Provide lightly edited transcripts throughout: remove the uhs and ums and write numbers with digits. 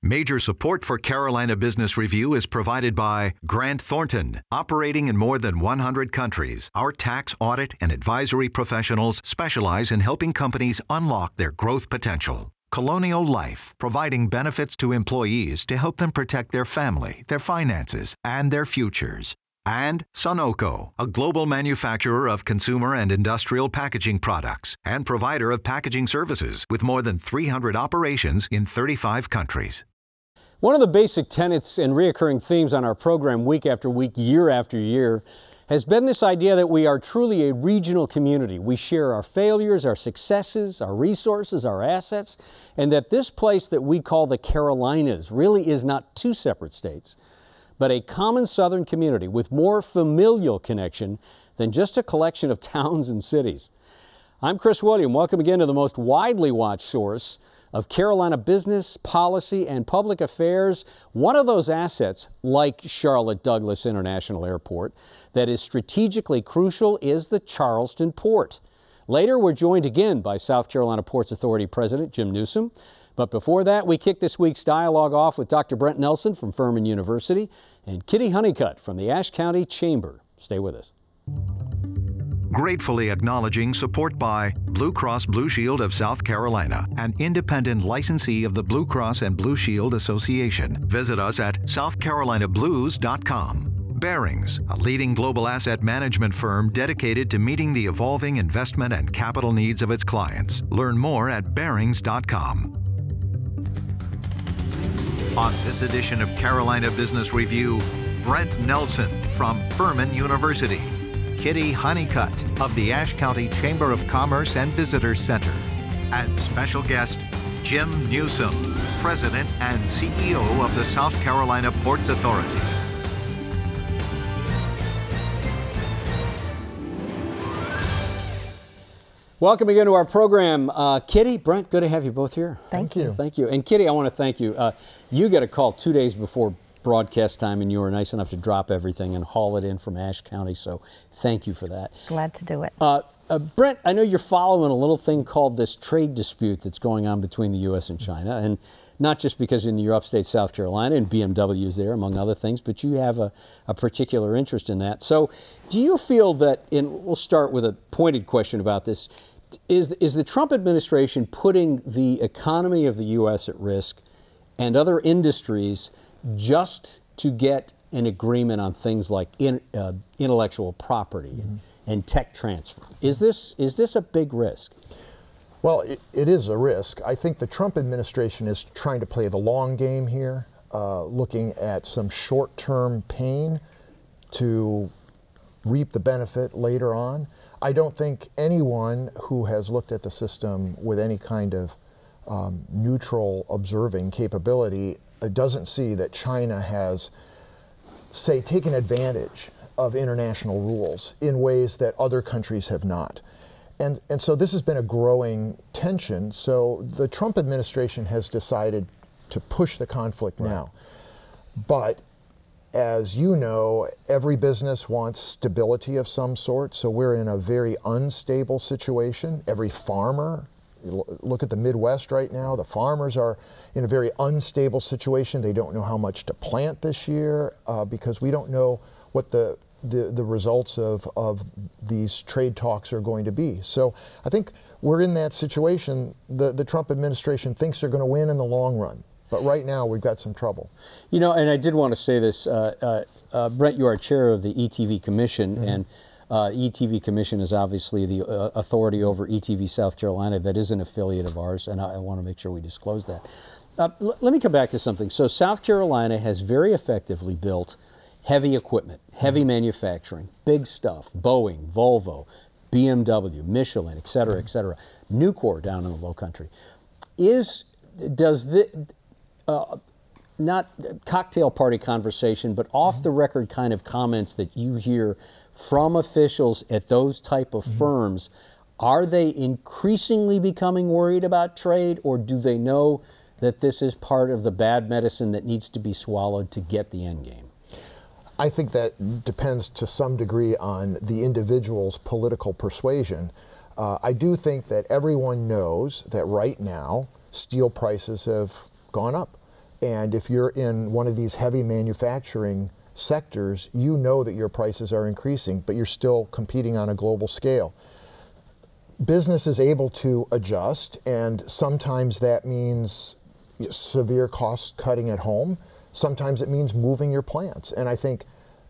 Major support for Carolina Business Review is provided by Grant Thornton. Operating in more than 100 countries, our tax, audit, and advisory professionals specialize in helping companies unlock their growth potential. Colonial Life, providing benefits to employees to help them protect their family, their finances, and their futures. And Sunoco, a global manufacturer of consumer and industrial packaging products and provider of packaging services with more than 300 operations in 35 countries. One of the basic tenets and reoccurring themes on our program week after week, year after year, has been this idea that we are truly a regional community. We share our failures, our successes, our resources, our assets, and that this place that we call the Carolinas really is not two separate states, but a common southern community with more familial connection than just a collection of towns and cities. I'm Chris William. Welcome again to the most widely watched source of Carolina business, policy, and public affairs. One of those assets, like Charlotte Douglas International Airport, that is strategically crucial is the Charleston Port. Later, we're joined again by South Carolina Ports Authority President Jim Newsome. But before that, we kick this week's dialogue off with Dr. Brent Nelsen from Furman University and Kitty Honeycutt from the Ashe County Chamber. Stay with us. Gratefully acknowledging support by Blue Cross Blue Shield of South Carolina, an independent licensee of the Blue Cross and Blue Shield Association. Visit us at southcarolinablues.com. Barings, a leading global asset management firm dedicated to meeting the evolving investment and capital needs of its clients. Learn more at barings.com. On this edition of Carolina Business Review, Brent Nelsen from Furman University, Kitty Honeycutt of the Ashe County Chamber of Commerce and Visitors Center, and special guest Jim Newsome, President and CEO of the South Carolina Ports Authority. Welcome again to our program. Kitty, Brent, good to have you both here. Thank you. Thank you. And Kitty, I want to thank you. You got a call 2 days before broadcast time, and you were nice enough to drop everything and haul it in from Ashe County, so thank you for that. Glad to do it. Brent, I know you're following a little thing called this trade dispute that's going on between the U.S. and China, and not just because in your upstate South Carolina and BMW's there, among other things, but you have a particular interest in that. So do you feel that, we'll start with a pointed question about this, is the Trump administration putting the economy of the U.S. at risk and other industries just to get an agreement on things like intellectual property and tech transfer? Is this a big risk? Well, it is a risk. I think the Trump administration is trying to play the long game here, looking at some short-term pain to reap the benefit later on. I don't think anyone who has looked at the system with any kind of neutral observing capability doesn't see that China has, say, taken advantage of international rules in ways that other countries have not. And so this has been a growing tension. So the Trump administration has decided to push the conflict now. But as you know, every business wants stability of some sort. So we're in a very unstable situation. Every farmer, look at the Midwest right now, the farmers are in a very unstable situation. They don't know how much to plant this year because we don't know what the results of these trade talks are going to be. So I think we're in that situation. The Trump administration thinks they're going to win in the long run. But right now we've got some trouble. You know, and I did want to say this, Brent, you are chair of the ETV Commission, and ETV Commission is obviously the authority over ETV South Carolina that is an affiliate of ours, and I want to make sure we disclose that. Let me come back to something. So South Carolina has very effectively built heavy equipment, heavy manufacturing, big stuff, Boeing, Volvo, BMW, Michelin, et cetera, Nucor down in the Low Country. Not cocktail party conversation, but off-the-record kind of comments that you hear from officials at those type of firms, are they increasingly becoming worried about trade, or do they know that this is part of the bad medicine that needs to be swallowed to get the end game? I think that depends to some degree on the individual's political persuasion. I do think that everyone knows that right now steel prices have gone up. And if you're in one of these heavy manufacturing sectors, you know that your prices are increasing, but you're still competing on a global scale. Business is able to adjust, and sometimes that means severe cost cutting at home. Sometimes it means moving your plants. And I think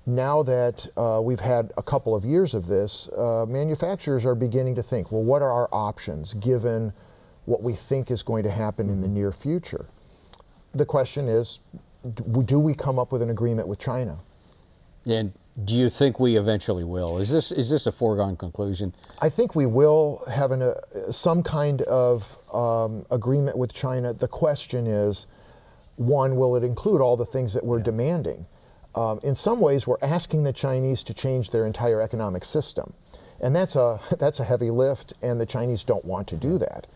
now that we've had a couple of years of this, manufacturers are beginning to think, well, what are our options given what we think is going to happen in the near future? The question is, do we come up with an agreement with China? And do you think we eventually will? Is this a foregone conclusion? I think we will have some kind of agreement with China. The question is, one, will it include all the things that we're demanding? In some ways, we're asking the Chinese to change their entire economic system. And that's a heavy lift, and the Chinese don't want to do that.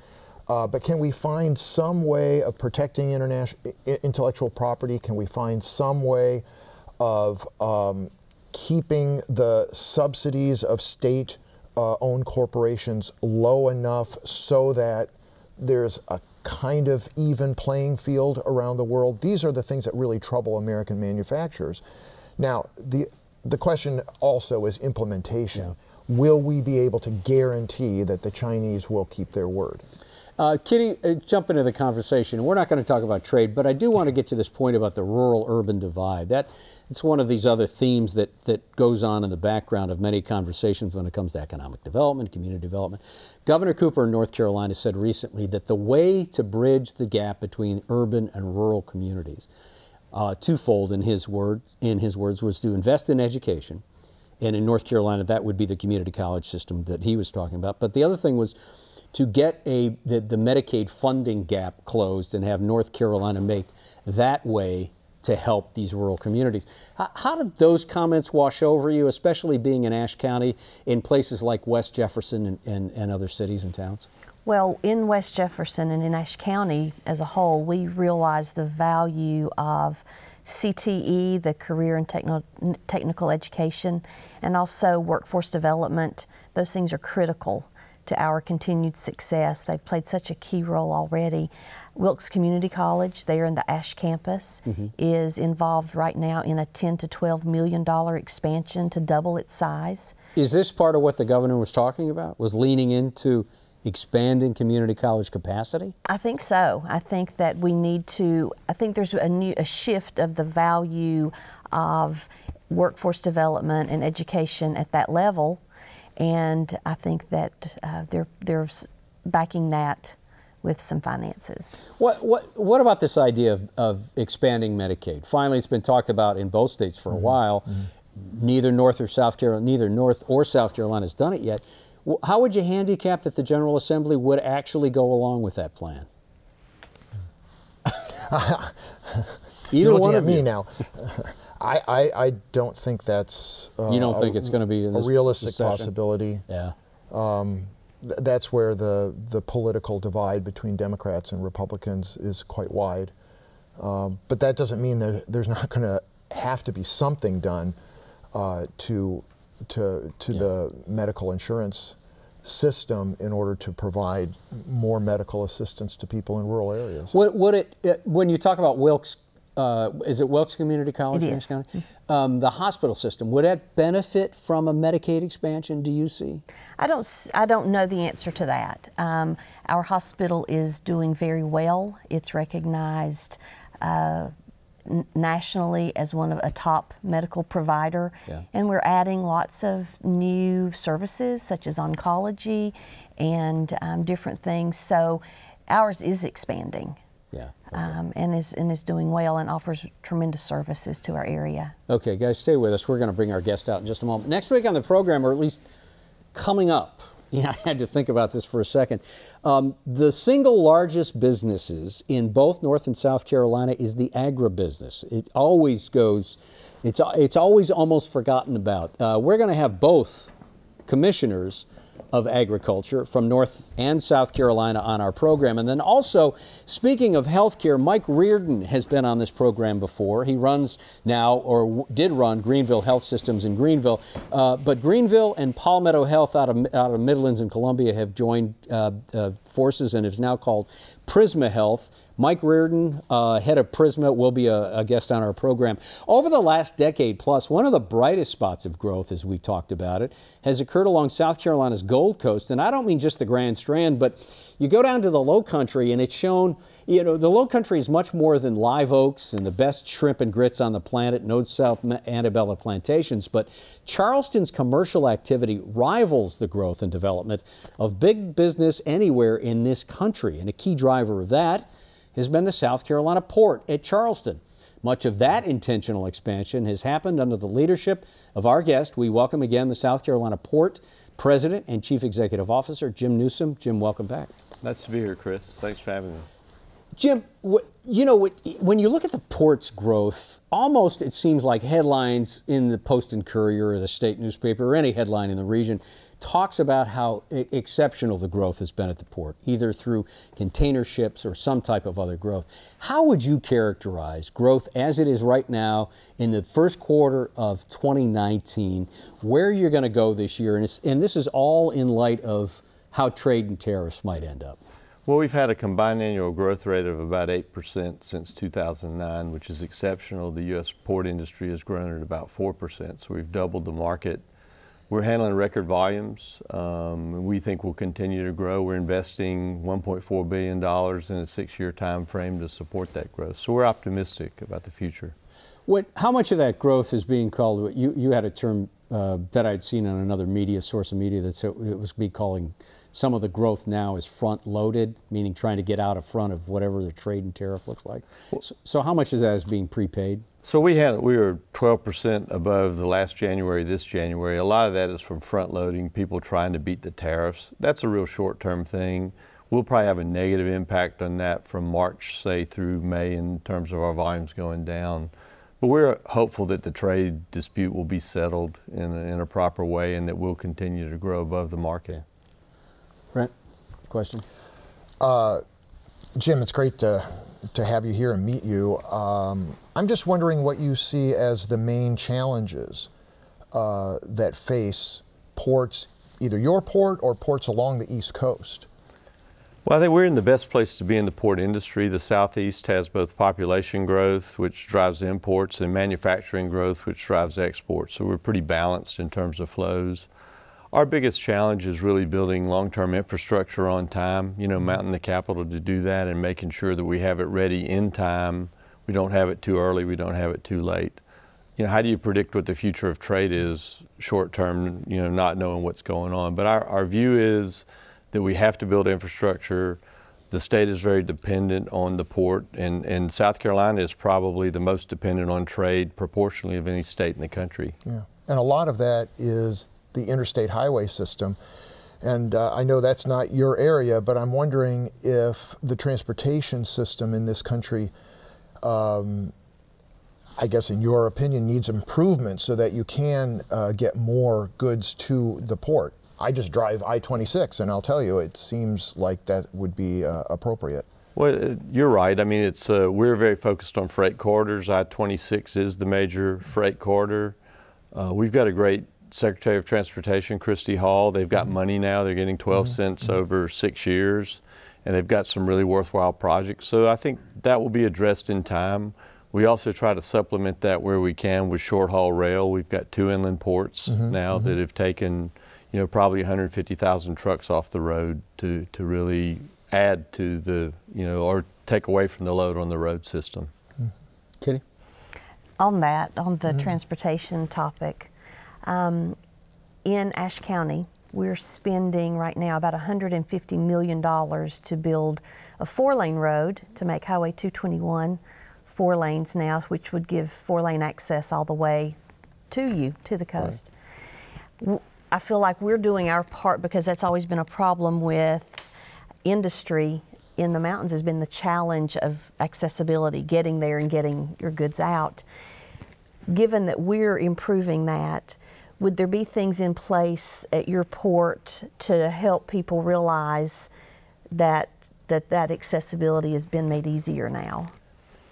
But can we find some way of protecting intellectual property? Can we find some way of keeping the subsidies of state-owned corporations low enough so that there's a kind of even playing field around the world? These are the things that really trouble American manufacturers. Now, the question also is implementation. Yeah. Will we be able to guarantee that the Chinese will keep their word? Kitty, jump into the conversation. We're not going to talk about trade, but I do want to get to this point about the rural-urban divide. It's one of these other themes that goes on in the background of many conversations when it comes to economic development, community development. Governor Cooper in North Carolina said recently that the way to bridge the gap between urban and rural communities, twofold in his words, was to invest in education. And in North Carolina, that would be the community college system that he was talking about. But the other thing was to get the Medicaid funding gap closed and have North Carolina make that way to help these rural communities. How did those comments wash over you, especially being in Ashe County, in places like West Jefferson and other cities and towns? Well, in West Jefferson and in Ashe County as a whole, we realized the value of CTE, the career and technical education, and also workforce development. Those things are critical to our continued success. They've played such a key role already. Wilkes Community College, there in the Ashe campus, is involved right now in a $10 to $12 million expansion to double its size. Is this part of what the governor was talking about, was leaning into expanding community college capacity? I think so. I think that we need to, I think there's a shift of the value of workforce development and education at that level. And I think that they're backing that with some finances. What about this idea of expanding Medicaid? Finally, it's been talked about in both states for a while. Neither North or South Carolina has done it yet. How would you handicap that the General Assembly would actually go along with that plan? Either one of you. Now. I don't think that's you don't think it's going to be in this a realistic session? Possibility. Yeah. That's where the political divide between Democrats and Republicans is quite wide. But that doesn't mean that there's not going to have to be something done to the medical insurance system in order to provide more medical assistance to people in rural areas. When you talk about Wilkes, is it Wilkes Community College in Ashe County? The hospital system, would that benefit from a Medicaid expansion, do you see? I don't know the answer to that. Our hospital is doing very well. It's recognized nationally as a top medical provider. Yeah. And we're adding lots of new services such as oncology and different things. So ours is expanding. Yeah. And is doing well and offers tremendous services to our area. Okay, guys, stay with us. We're going to bring our guest out in just a moment. Next week on the program, or at least coming up, I had to think about this for a second. The single largest businesses in both North and South Carolina is the agribusiness. It always goes, it's always almost forgotten about. We're going to have both commissioners of agriculture from North and South Carolina on our program. And then also, speaking of healthcare, Mike Reardon has been on this program before. He runs now, or did run, Greenville Health Systems in Greenville. But Greenville and Palmetto Health out of Midlands and Columbia have joined forces and is now called Prisma Health. Mike Reardon, head of Prisma, will be a guest on our program. Over the last decade plus, one of the brightest spots of growth, as we talked about it, has occurred along South Carolina's Gold Coast. And I don't mean just the Grand Strand, but you go down to the Low Country and it's shown, the Low Country is much more than live oaks and the best shrimp and grits on the planet, no South Annabella plantations. But Charleston's commercial activity rivals the growth and development of big business anywhere in this country. And a key driver of that has been the South Carolina port at Charleston. Much of that intentional expansion has happened under the leadership of our guest. We welcome again the South Carolina Port President and Chief Executive Officer, Jim Newsome. Jim, welcome back. Nice to be here, Chris. Thanks for having me. Jim, when you look at the port's growth, almost it seems like headlines in the Post and Courier or the state newspaper or any headline in the region talks about how exceptional the growth has been at the port, either through container ships or some type of other growth. How would you characterize growth as it is right now in the first quarter of 2019, where you're going to go this year? And this is all in light of how trade and tariffs might end up. Well, we've had a combined annual growth rate of about 8% since 2009, which is exceptional. The U.S. port industry has grown at about 4%, so we've doubled the market. We're handling record volumes. We think we'll continue to grow. We're investing $1.4 billion in a 6-year time frame to support that growth. So we're optimistic about the future. How much of that growth is being called, you had a term that I'd seen on another source of media that said it was calling some of the growth now is front-loaded, meaning trying to get out of front of whatever the trade and tariff looks like. So how much of that is being prepaid? So we were 12% above the last January, this January. A lot of that is from front-loading, people trying to beat the tariffs. That's a real short-term thing. We'll probably have a negative impact on that from March, say, through May in terms of our volumes going down. But we're hopeful that the trade dispute will be settled in a proper way and that we'll continue to grow above the market. Brent, question? Jim, it's great to have you here and meet you. I'm just wondering what you see as the main challenges that face ports, either your port or ports along the East Coast. Well, I think we're in the best place to be in the port industry. The Southeast has both population growth, which drives imports, and manufacturing growth, which drives exports. So we're pretty balanced in terms of flows. Our biggest challenge is really building long-term infrastructure on time, mounting the capital to do that and making sure that we have it ready in time. We don't have it too early, we don't have it too late. How do you predict what the future of trade is short-term, not knowing what's going on? But our view is that we have to build infrastructure. The state is very dependent on the port, and South Carolina is probably the most dependent on trade proportionally of any state in the country. Yeah, and a lot of that is the interstate highway system. And I know that's not your area, but I'm wondering if the transportation system in this country, I guess in your opinion, needs improvement so that you can get more goods to the port. I just drive I-26 and I'll tell you, it seems like that would be appropriate. Well, you're right. I mean, we're very focused on freight corridors. I-26 is the major freight corridor. We've got a great Secretary of Transportation, Christy Hall. They've got money now. They're getting 12 cents over 6 years, and they've got some really worthwhile projects. So I think that will be addressed in time. We also try to supplement that where we can with short-haul rail. We've got 2 inland ports now that have taken, probably 150,000 trucks off the road to really add to the, or take away from the load on the road system. Kitty? On the transportation topic, in Ashe County, we're spending right now about $150 million to build a 4-lane road to make Highway 221 4 lanes now, which would give 4-lane access all the way to the coast. Right. I feel like we're doing our part because that's always been a problem with industry in the mountains, has been the challenge of accessibility, getting there and getting your goods out. Given that we're improving that, would there be things in place at your port to help people realize that accessibility has been made easier now?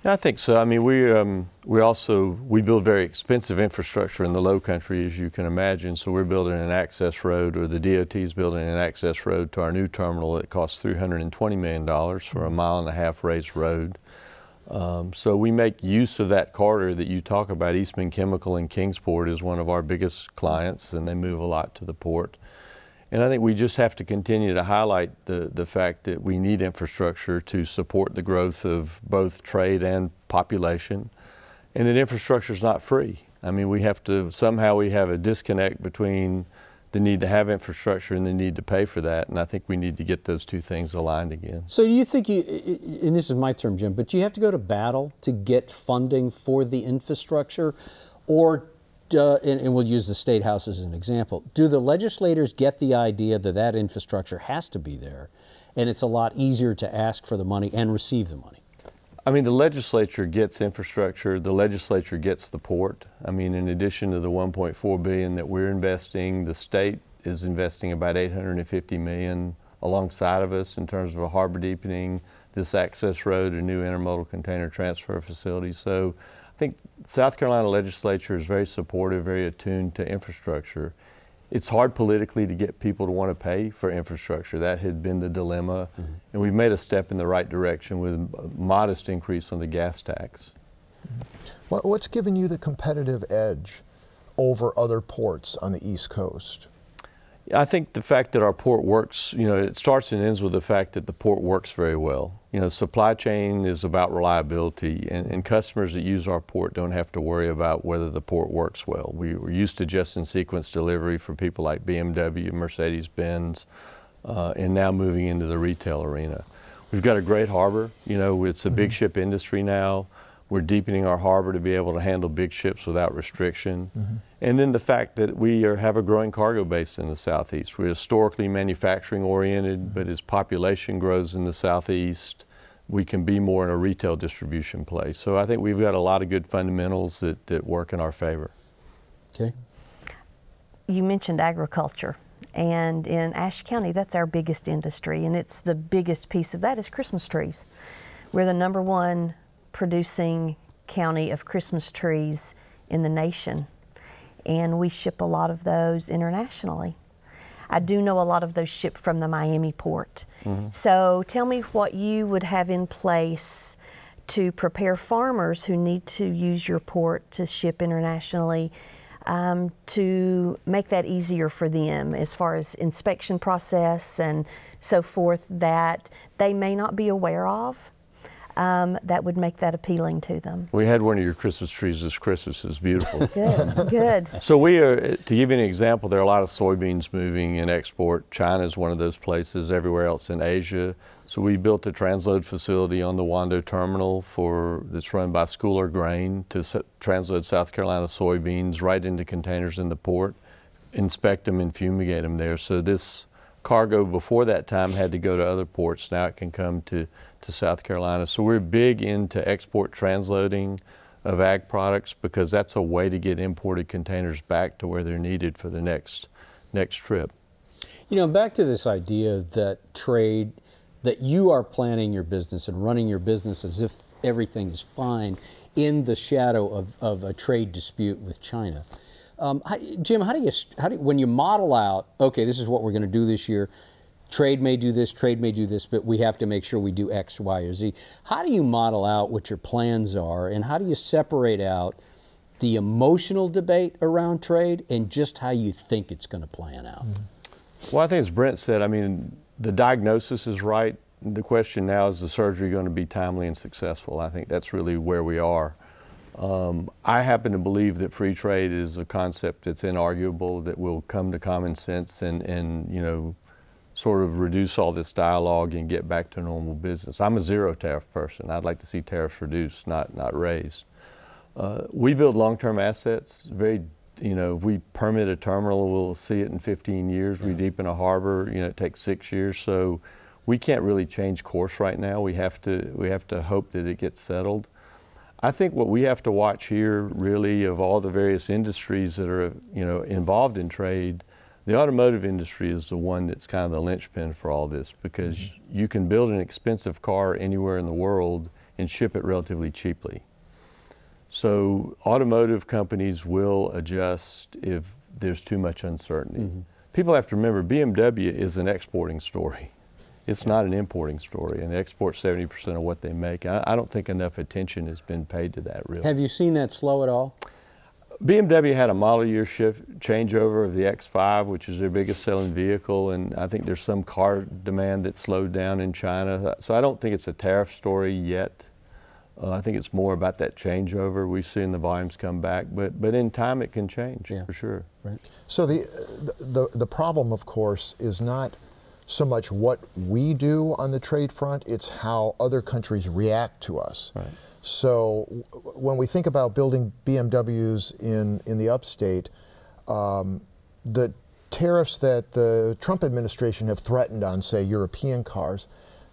I think so. I mean, we build very expensive infrastructure in the Low Country, as you can imagine. So we're building an access road, or the DOT is building an access road to our new terminal that costs $320 million for a 1.5 mile raised road. So we make use of that corridor that you talk about. Eastman Chemical in Kingsport is one of our biggest clients, and they move a lot to the port. And I think we just have to continue to highlight the fact that we need infrastructure to support the growth of both trade and population, and that infrastructure is not free. I mean, we have a disconnect between the need to have infrastructure and the need to pay for that, and I think we need to get those two things aligned again. So do you think and this is my term, Jim, but do you have to go to battle to get funding for the infrastructure, or and we'll use the State House as an example, do the legislators get the idea that that infrastructure has to be there, and it's a lot easier to ask for the money and receive the money? I mean, the legislature gets infrastructure, the legislature gets the port. I mean, in addition to the $1.4 billion that we're investing, the state is investing about $850 million alongside of us in terms of a harbor deepening, this access road, a new intermodal container transfer facility. So I think South Carolina legislature is very supportive, very attuned to infrastructure. It's hard politically to get people to want to pay for infrastructure. That had been the dilemma. Mm-hmm. And we've made a step in the right direction with a modest increase on the gas tax. Mm-hmm. What's given you the competitive edge over other ports on the East Coast? I think the fact that our port works, it starts and ends with the fact that the port works very well. Supply chain is about reliability, and customers that use our port don't have to worry about whether the port works well. We're used to just-in-sequence delivery for people like BMW, Mercedes-Benz, and now moving into the retail arena. We've got a great harbor. It's a big ship industry now. We're deepening our harbor to be able to handle big ships without restriction. Mm-hmm. And then the fact that we have a growing cargo base in the Southeast. We're historically manufacturing oriented, but as population grows in the Southeast, we can be more in a retail distribution place. So I think we've got a lot of good fundamentals that work in our favor. Okay. You mentioned agriculture, and in Ashe County, that's our biggest industry, and it's the biggest piece of that is Christmas trees. We're the #1 producing county of Christmas trees in the nation, and we ship a lot of those internationally. I do know a lot of those ship from the Miami port. Mm-hmm. So tell me what you would have in place to prepare farmers who need to use your port to ship internationally, to make that easier for them as far as inspection process and so forth that they may not be aware of. That would make that appealing to them. We had one of your Christmas trees this Christmas. It was beautiful. Good, good. So to give you an example, there are a lot of soybeans moving in export. China is one of those places, everywhere else in Asia. So we built a transload facility on the Wando terminal that's run by Schooler Grain to transload South Carolina soybeans right into containers in the port, inspect them and fumigate them there. So this cargo before that time had to go to other ports. Now it can come to South Carolina. So we're big into export transloading of ag products because that's a way to get imported containers back to where they're needed for the next trip. Back to this idea that that you are planning your business and running your business as if everything is fine in the shadow of a trade dispute with China. Jim, how do you, when you model out, okay, this is what we're going to do this year, trade may do this, but we have to make sure we do X, Y, or Z. How do you model out what your plans are, and how do you separate out the emotional debate around trade and just how you think it's going to plan out? Well, I think as Brent said, the diagnosis is right. The question now is the surgery going to be timely and successful? I think that's really where we are. I happen to believe that free trade is a concept that's inarguable, that will come to common sense and sort of reduce all this dialogue and get back to normal business. I'm a zero tariff person. I'd like to see tariffs reduced, not raised. We build long-term assets. If we permit a terminal, we'll see it in 15 years. We deepen a harbor, it takes 6 years. So we can't really change course right now. We have to hope that it gets settled. I think what we have to watch here, really, of all the various industries that are, involved in trade, the automotive industry is the one that's kind of the linchpin for all this, because you can build an expensive car anywhere in the world and ship it relatively cheaply. So automotive companies will adjust if there's too much uncertainty. People have to remember BMW is an exporting story. It's not an importing story, and they export 70% of what they make. I don't think enough attention has been paid to that, really. Have you seen that slow at all? BMW had a model year changeover of the X5, which is their biggest selling vehicle, and I think there's some car demand that slowed down in China. So I don't think it's a tariff story yet. I think it's more about that changeover. We've seen the volumes come back, but in time it can change, for sure. Right. So the problem, of course, is not so much what we do on the trade front, it's how other countries react to us. Right. So when we think about building BMWs in the upstate, the tariffs that the Trump administration have threatened on, say, European cars,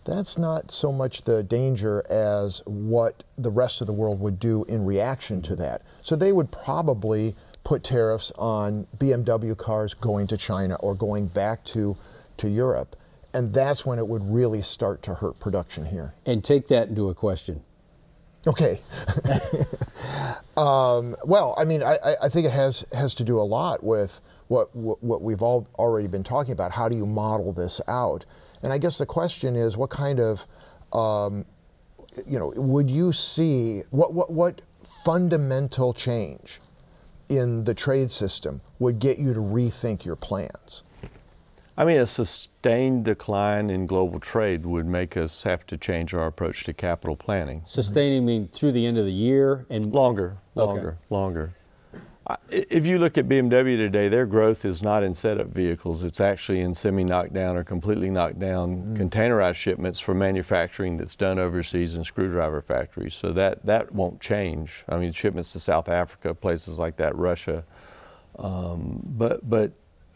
that's not so much the danger as what the rest of the world would do in reaction to that. So they would probably put tariffs on BMW cars going to China or going back to Europe. And that's when it would really start to hurt production here. And take that into a question. Okay. Well, I mean, I think it has to do a lot with what we've all already been talking about. How do you model this out? And I guess the question is, what kind of, would you see, what fundamental change in the trade system would get you to rethink your plans? I mean, a sustained decline in global trade would make us have to change our approach to capital planning. Sustaining mean through the end of the year and longer. If you look at BMW today, their growth is not in setup vehicles. It's actually in semi-knockdown or completely knocked down containerized shipments for manufacturing that's done overseas in screwdriver factories. So that won't change. I mean, shipments to South Africa, places like that, Russia.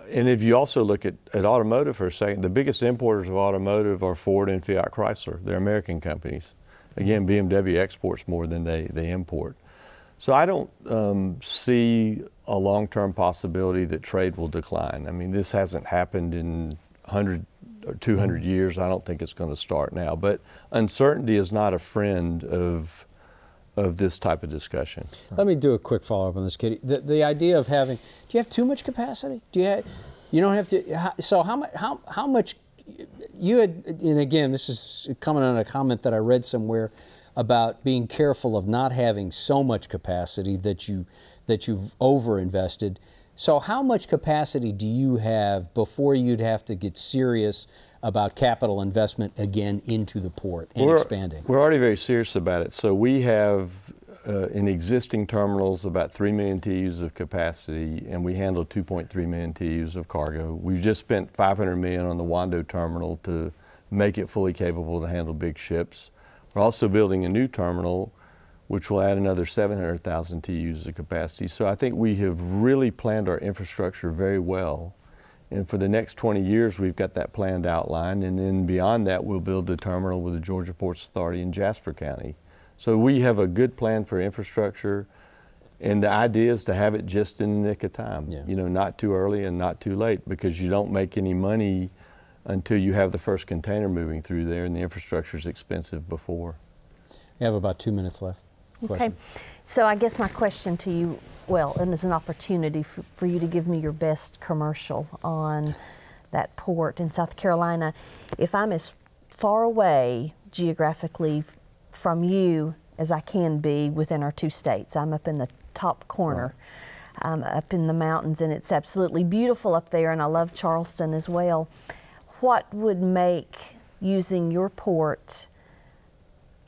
And if you also look at automotive for a second, the biggest importers of automotive are Ford and Fiat Chrysler. They're American companies. Again, BMW exports more than they import. So I don't see a long-term possibility that trade will decline. I mean, this hasn't happened in 100 or 200 years. I don't think it's going to start now. But uncertainty is not a friend of this type of discussion. Let me do a quick follow-up on this, Katie. The idea of having, do you have too much capacity? You don't have to, so how much, you had, and again, this is coming on a comment that I read somewhere about being careful of not having so much capacity that you've overinvested. So how much capacity do you have before you'd have to get serious about capital investment again into the port and expanding? We're already very serious about it. So we have in existing terminals about 3 million TEUs of capacity, and we handle 2.3 million TEUs of cargo. We've just spent $500 million on the Wando terminal to make it fully capable to handle big ships. We're also building a new terminal which will add another 700,000 TEUs of capacity. So I think we have really planned our infrastructure very well. And for the next 20 years, we've got that planned outline. And then beyond that, we'll build a terminal with the Georgia Ports Authority in Jasper County. So we have a good plan for infrastructure. And the idea is to have it just in the nick of time. Yeah. You know, not too early and not too late, because you don't make any money until you have the first container moving through there, and the infrastructure is expensive before. We have about 2 minutes left. Okay, so I guess my question to you, well, and it's an opportunity for you to give me your best commercial on that port in South Carolina. If I'm as far away geographically from you as I can be within our two states, I'm up in the top corner, up in the mountains, and it's absolutely beautiful up there, and I love Charleston as well. What would make using your port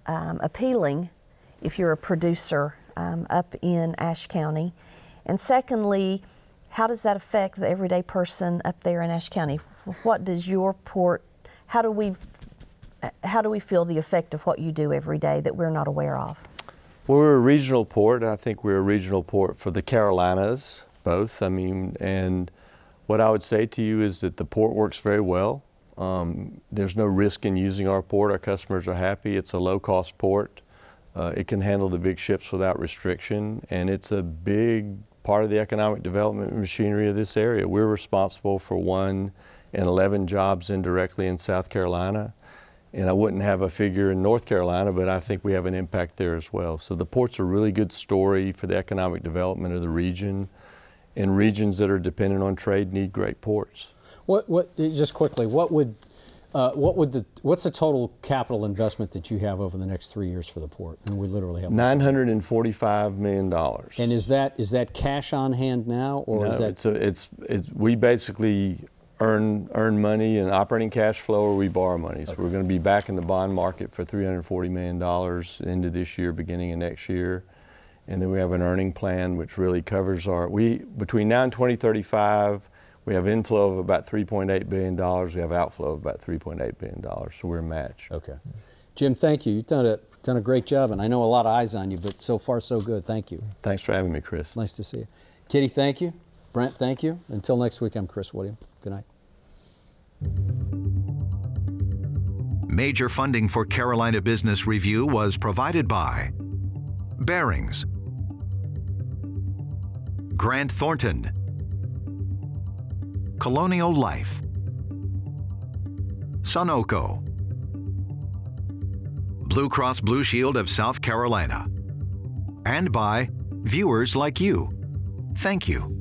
appealing if you're a producer up in Ashe County? And secondly, how does that affect the everyday person up there in Ashe County? What does your port, how do we feel the effect of what you do every day that we're not aware of? Well, we're a regional port. I think we're a regional port for the Carolinas, both. I mean, and what I would say to you is that the port works very well. There's no risk in using our port. Our customers are happy. It's a low-cost port. It can handle the big ships without restriction, and it's a big part of the economic development machinery of this area. We're responsible for 1 in 11 jobs indirectly in South Carolina, And I wouldn't have a figure in North Carolina, but I think we have an impact there as well. So the port's a really good story for the economic development of the region, and regions that are dependent on trade need great ports. Just quickly, what's the total capital investment that you have over the next 3 years for the port? And we literally have $945 million. And is that cash on hand now, or no, is that? We basically earn money in operating cash flow, or we borrow money. So we're going to be back in the bond market for $340 million into this year, beginning of next year. And then we have an earning plan which really covers between now and 2035, we have inflow of about $3.8 billion. We have outflow of about $3.8 billion. So we're matched. Okay. Jim, thank you. You've done a great job, and I know a lot of eyes on you, but so far so good. Thank you. Thanks for having me, Chris. Nice to see you. Kitty, thank you. Brent, thank you. Until next week, I'm Chris William. Good night. Major funding for Carolina Business Review was provided by Barings, Grant Thornton, Colonial Life, Sunoco, Blue Cross Blue Shield of South Carolina, and by viewers like you. Thank you.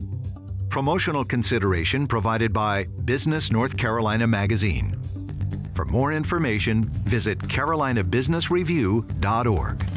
Promotional consideration provided by Business North Carolina Magazine. For more information, visit carolinabusinessreview.org.